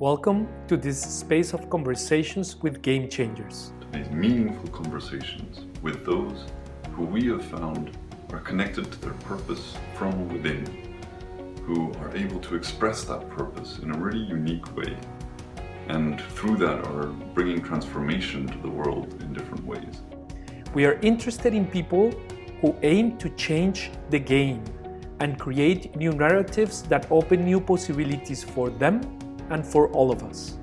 Welcome to this space of conversations with Game Changers. These meaningful conversations with those who we have found are connected to their purpose from within, who are able to express that purpose in a really unique way, and through that are bringing transformation to the world in different ways. We are interested in people who aim to change the game and create new narratives that open new possibilities for them and for all of us.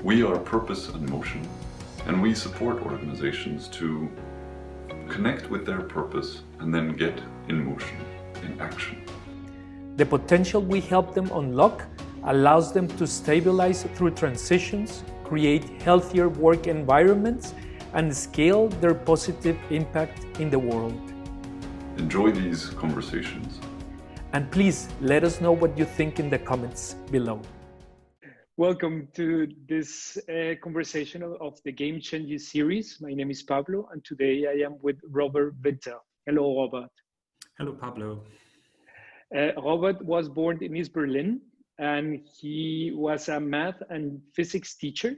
We are Purpose+Motion, and we support organizations to connect with their purpose and then get in motion, in action. The potential we help them unlock allows them to stabilize through transitions, create healthier work environments, and scale their positive impact in the world. Enjoy these conversations. And please let us know what you think in the comments below. Welcome to this conversation of the Game Changers series. My name is Pablo, and today I am with Robert Winter. Hello, Robert. Hello, Pablo. Robert was born in East Berlin, and he was a math and physics teacher.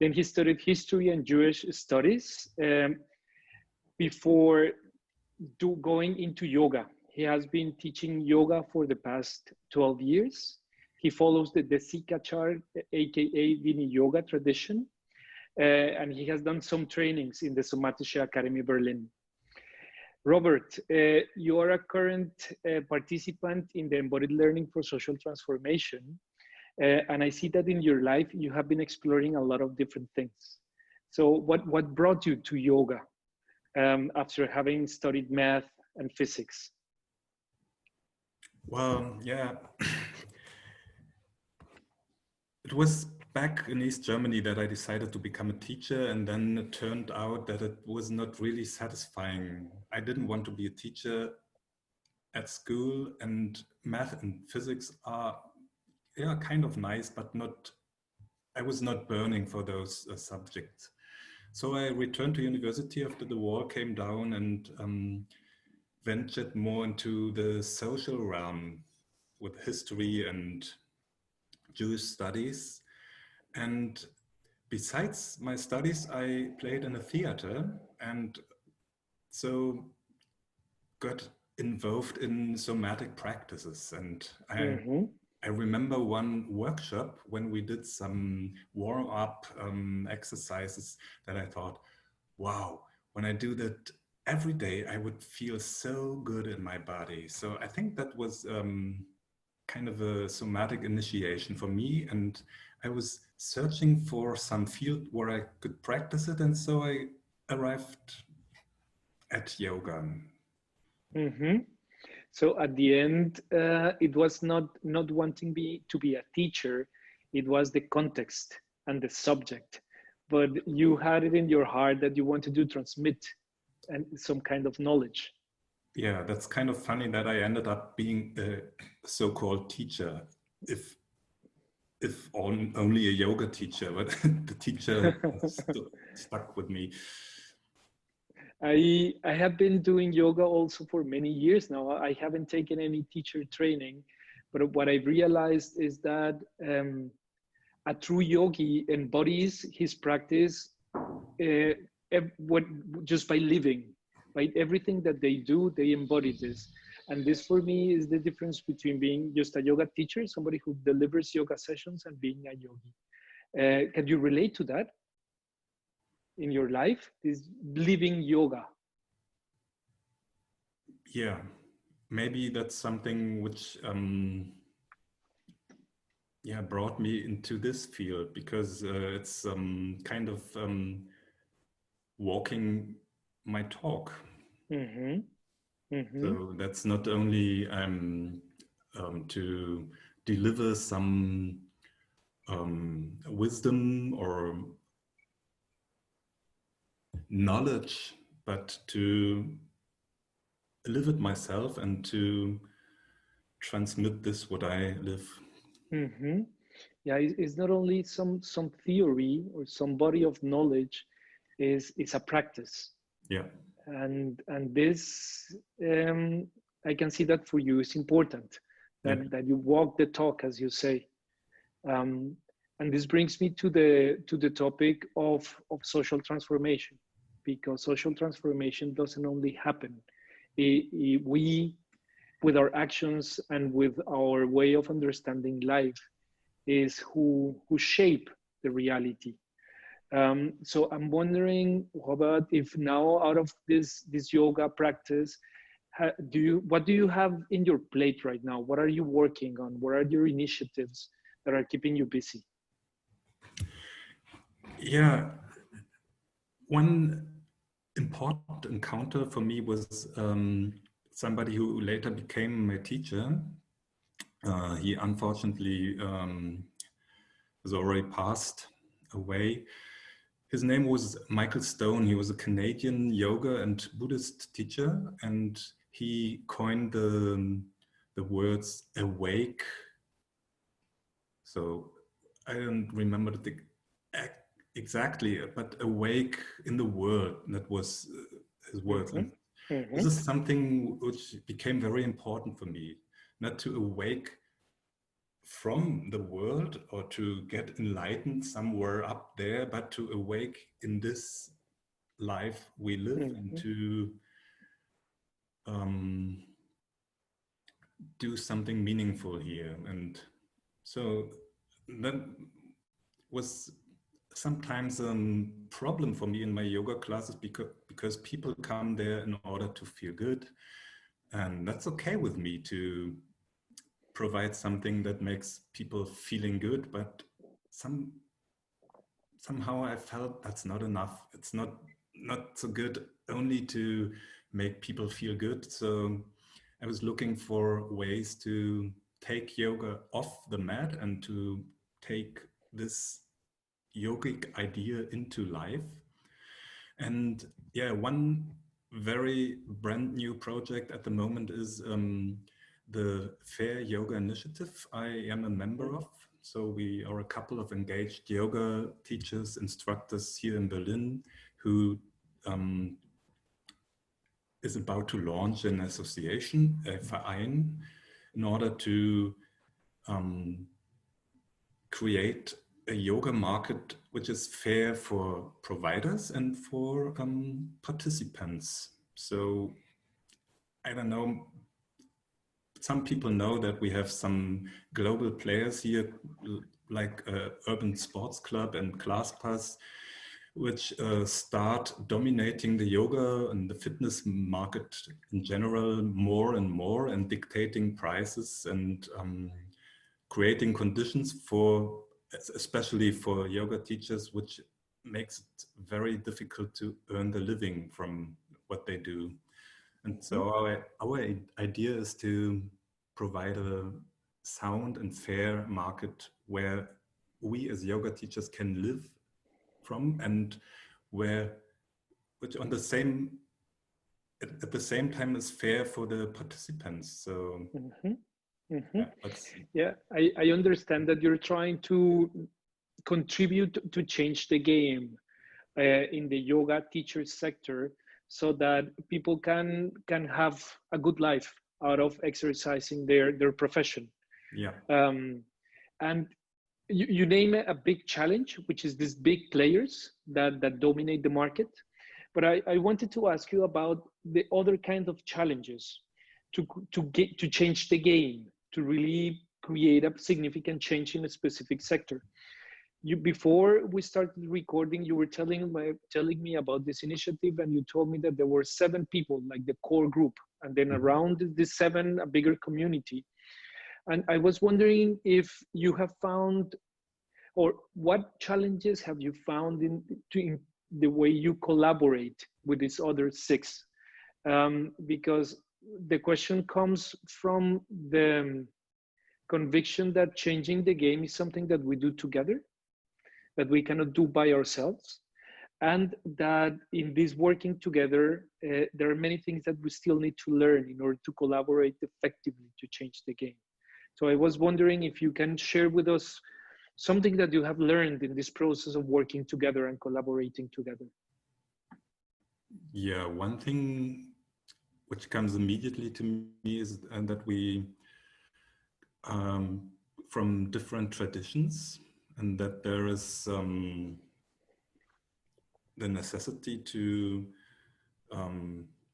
Then he studied history and Jewish studies before going into yoga. He has been teaching yoga for the past 12 years. He follows the Desika chart, aka Vini Yoga tradition, and he has done some trainings in the Somatische Academy Berlin. Robert, you are a current participant in the Embodied Learning for Social Transformation, and I see that in your life you have been exploring a lot of different things. So what brought you to yoga after having studied math and physics? Well, yeah. It was back in East Germany that I decided to become a teacher, and then it turned out that it was not really satisfying. I didn't want to be a teacher at school, and math and physics are kind of nice, but I was not burning for those subjects. So I returned to university after the war came down and ventured more into the social realm with history and Jewish studies. And besides my studies, I played in a theater and so got involved in somatic practices. And I remember one workshop when we did some warm-up exercises that I thought, wow, when I do that every day, I would feel so good in my body. So I think that was kind of a somatic initiation for me, and I was searching for some field where I could practice it, and so I arrived at yoga. So at the end, it was not wanting to be a teacher, it was the context and the subject, but you had it in your heart that you wanted to transmit and some kind of knowledge. Yeah, that's kind of funny that I ended up being a so-called teacher, if only a yoga teacher, but the teacher stuck with me. I have been doing yoga also for many years now. I haven't taken any teacher training, but what I realized is that a true yogi embodies his practice just by living. Right? Everything that they do, they embody this. And this for me is the difference between being just a yoga teacher, somebody who delivers yoga sessions, and being a yogi. Can you relate to that in your life, this living yoga? Yeah, maybe that's something which brought me into this field, because it's kind of walking my talk. So that's not only to deliver some wisdom or knowledge, but to live it myself and to transmit this what I live. Yeah, it's not only some theory or some body of knowledge, it's a practice. Yeah. And this I can see that for you is important, that you walk the talk, as you say. And this brings me to the topic of social transformation, because social transformation doesn't only happen. We, with our actions and with our way of understanding life, is who shape the reality. So I'm wondering, Robert, if now out of this yoga practice, what do you have in your plate right now? What are you working on? What are your initiatives that are keeping you busy? Yeah, one important encounter for me was somebody who later became my teacher. He unfortunately has already passed away. His name was Michael Stone. He was a Canadian yoga and Buddhist teacher, and he coined the words awake. So I don't remember the exactly, but awake in the world. That was his words. Mm-hmm. Mm-hmm. This is something which became very important for me, not to awake from the world or to get enlightened somewhere up there, but to awake in this life we live, Mm-hmm. and to do something meaningful here. And so that was sometimes a problem for me in my yoga classes, because people come there in order to feel good, and that's okay with me to provide something that makes people feeling good, but somehow I felt that's not enough. It's not so good only to make people feel good. So I was looking for ways to take yoga off the mat and to take this yogic idea into life. And yeah, one very brand new project at the moment is the Fair Yoga Initiative I am a member of. So we are a couple of engaged yoga teachers, instructors here in Berlin, who is about to launch an association, a Verein, in order to create a yoga market which is fair for providers and for participants. So I don't know, some people know that we have some global players here, like Urban Sports Club and ClassPass, which start dominating the yoga and the fitness market in general more and more, and dictating prices and creating conditions for, especially for yoga teachers, which makes it very difficult to earn the living from what they do. And so our idea is to provide a sound and fair market where we as yoga teachers can live from, and which on the same, at the same time is fair for the participants. So Yeah, I understand that you're trying to contribute to change the game in the yoga teacher sector, so that people can have a good life out of exercising their profession. Yeah. And you name a big challenge, which is these big players that dominate the market. But I wanted to ask you about the other kind of challenges to change the game, to really create a significant change in a specific sector. Before we started recording, you were telling me about this initiative, and you told me that there were 7 people, like the core group, and then around the 7, a bigger community. And I was wondering if you have found, or what challenges have you found in the way you collaborate with these other 6? Because the question comes from the conviction that changing the game is something that we do together, that we cannot do by ourselves, and that in this working together, there are many things that we still need to learn in order to collaborate effectively to change the game. So I was wondering if you can share with us something that you have learned in this process of working together and collaborating together. Yeah, one thing which comes immediately to me is that we, from different traditions, and that there is the necessity to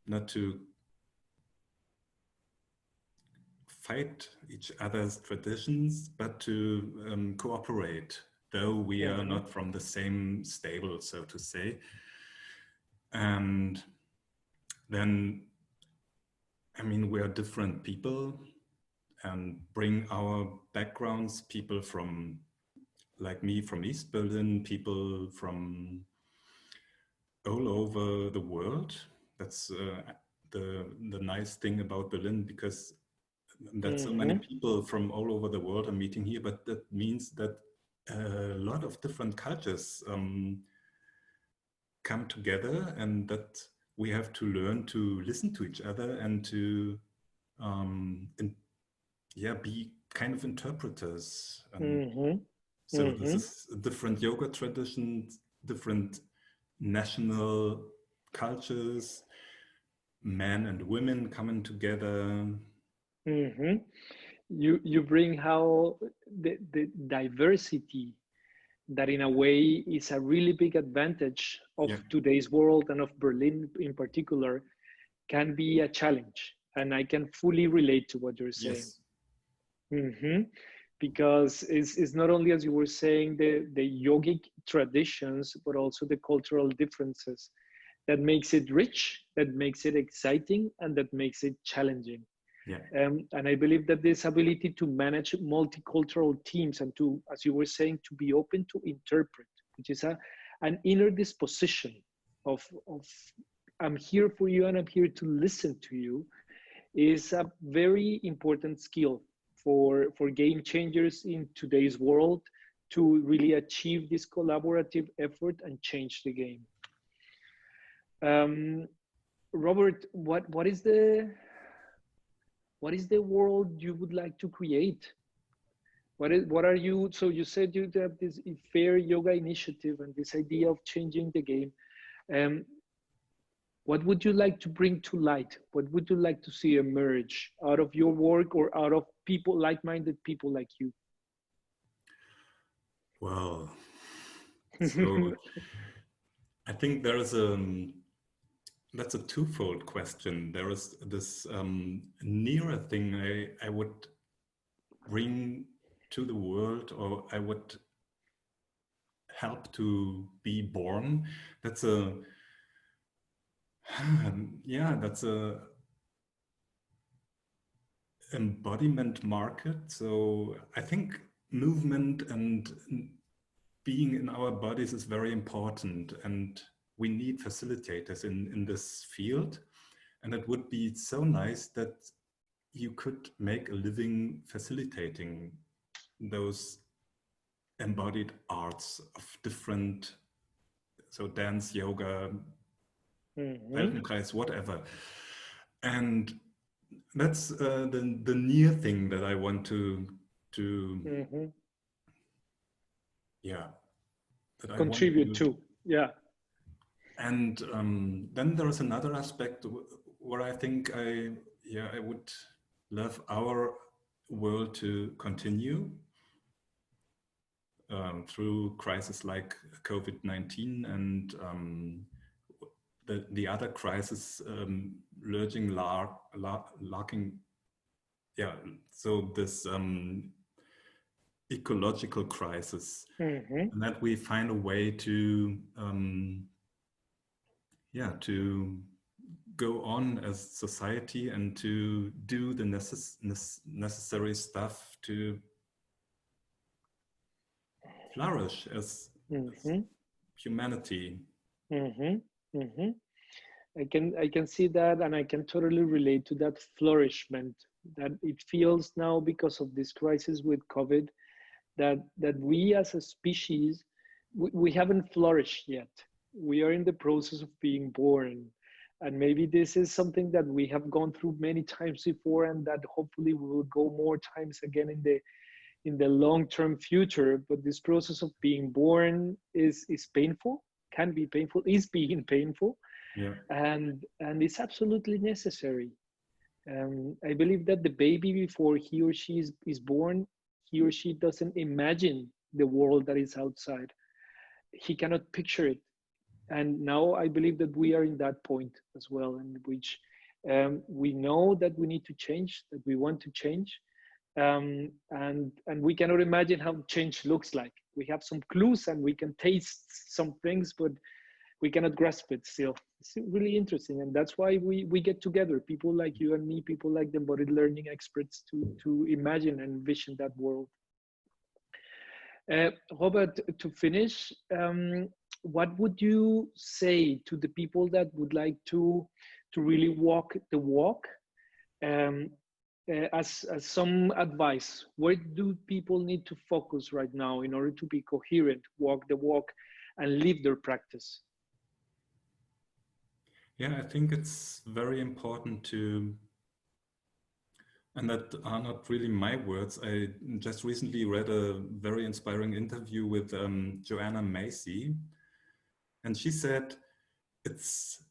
not to fight each other's traditions, but to cooperate, though we are not from the same stable, so to say. And then, I mean, we are different people and bring our backgrounds, people from, like me, from East Berlin, people from all over the world. That's the nice thing about Berlin, because that so many people from all over the world are meeting here, but that means that a lot of different cultures come together, and that we have to learn to listen to each other and to be kind of interpreters. So this is different yoga traditions, different national cultures, men and women coming together. You bring how the diversity that in a way is a really big advantage of today's world and of Berlin in particular can be a challenge. And I can fully relate to what you're saying. Because it's not only, as you were saying, the yogic traditions, but also the cultural differences that makes it rich, that makes it exciting, and that makes it challenging. And I believe that this ability to manage multicultural teams and to, as you were saying, to be open to interpret, which is an inner disposition of I'm here for you and I'm here to listen to you, is a very important skill for game changers in today's world to really achieve this collaborative effort and change the game. Robert, what is the world you would like to create? What are you? So you said you have this fair yoga initiative and this idea of changing the game. What would you like to bring to light? What would you like to see emerge out of your work or out of people, like-minded people like you? Well, so I think there is that's a twofold question. There is this nearer thing I would bring to the world, or I would help to be born. That's a that's a embodiment market. So I think movement and being in our bodies is very important, and we need facilitators in this field. And it would be so nice that you could make a living facilitating those embodied arts of different, so dance, yoga, Weltenkreis, whatever. And that's the near thing that I want to that contribute to. And then there is another aspect where I think I would love our world to continue through crises like COVID-19 and the other crisis lurking, so this ecological crisis, and that we find a way to to go on as society and to do the necessary stuff to flourish as humanity. I can see that, and I can totally relate to that flourishment that it feels now because of this crisis with COVID, that we as a species, we haven't flourished yet. We are in the process of being born. And maybe this is something that we have gone through many times before, and that hopefully we will go more times again in the long-term future. But this process of being born is painful, can be painful, is being painful. And it's absolutely necessary. I believe that the baby, before he or she is born, he or she doesn't imagine the world that is outside. He cannot picture it. And now I believe that we are in that point as well, in which we know that we need to change, that we want to change, and we cannot imagine how change looks like. We have some clues and we can taste some things, but we cannot grasp it still. It's really interesting, and that's why we get together, people like you and me, people like the embodied learning experts, to imagine and envision that world. Robert, to finish, what would you say to the people that would like to really walk the walk? As some advice, where do people need to focus right now in order to be coherent, walk the walk, and live their practice? Yeah, I think it's very important to, and that are not really my words. I just recently read a very inspiring interview with Joanna Macy, and she said it's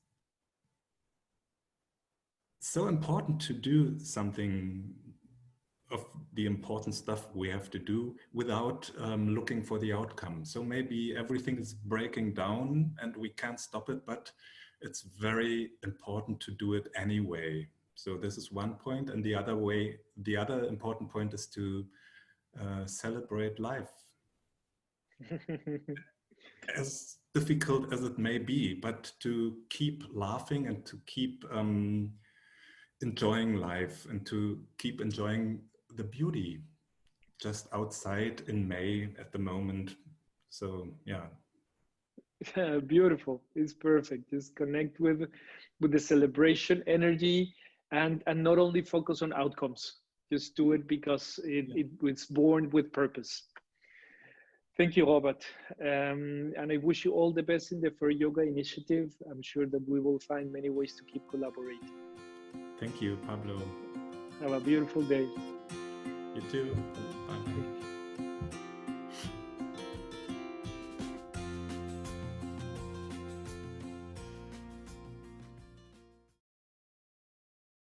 so important to do something of the important stuff we have to do without looking for the outcome. So maybe everything is breaking down and we can't stop it, but it's very important to do it anyway. So this is one point. And the other important point is to celebrate life. As difficult as it may be, but to keep laughing and to keep enjoying life and to keep enjoying the beauty just outside in May at the moment. So yeah. Beautiful. It's perfect. Just connect with the celebration energy, and not only focus on outcomes. Just do it because it's born with purpose. Thank you, Robert. And I wish you all the best in the Fur Yoga initiative. I'm sure that we will find many ways to keep collaborating. Thank you, Pablo. Have a beautiful day. You too. Bye.